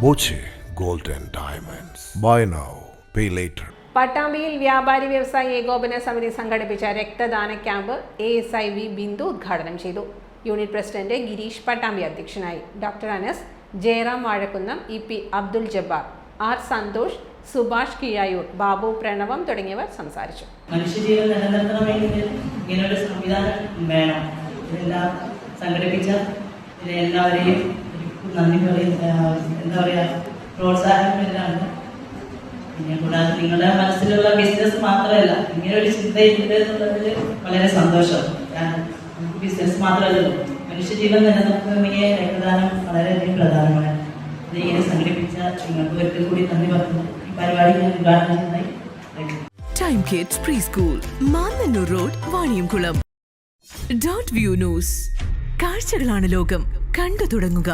Boche gold and diamonds. Buy now pay later. പട്ടാമ്പിയിൽ വ്യാപാരി വ്യവസായി ഏകോപന സമിതി സംഘടിപ്പിച്ച രക്തദാന ക്യാമ്പ് ASI V ബിന്ദു ഉദ്ഘാടനം ചെയ്തു. യൂണിറ്റ് പ്രസിഡന്റ് ഗിരീഷ് പട്ടാമ്പി അധ്യക്ഷനായി. Doctor Anas, Jayaram Vazhakkunnam, EP Abdul Jabbar, R Santhosh, Subhash Kizhayur, Babu Pranavam തുടങ്ങിയവർ സംസാരിച്ചു. മനുഷ്യജീവൻ നിലനിർത്തണമെങ്കിൽ ഇങ്ങനൊരു സംവിധാനം വേണം. ഇതെല്ലാം സംഘടിപ്പിച്ച എല്ലാവരെയും നന്ദി പറയും. എന്താ പറയുക, പ്രോത്സാഹനമെല്ലാം. പിന്നെ കൂടാതെ നിങ്ങളുടെ മനസ്സിലുള്ള ബിസിനസ് മാത്രമല്ല, ഇങ്ങനെ ഒരു ചിന്തയുണ്ട് എന്നുള്ളതിൽ വളരെ സന്തോഷം. ബിസിനസ് മാത്രമല്ലല്ലോ, മനുഷ്യജീവൻ നിലനിർത്തുന്നതിന് രക്തദാനം വളരെയധികം പ്രധാനമാണ്. ഇതിങ്ങനെ സംഘടിപ്പിച്ച നിങ്ങൾക്ക് ഒരിക്കൽ കൂടി നന്ദി പറഞ്ഞു. ഈ പരിപാടി ഞാൻ ഉദ്ഘാടനം ചെയ്യുന്നതായി. Time kids pre school, Mannannur road, Vaniyamkulam. .view news. കാഴ്ചകളാണ് ലോകം, കണ്ടു തുടങ്ങുക.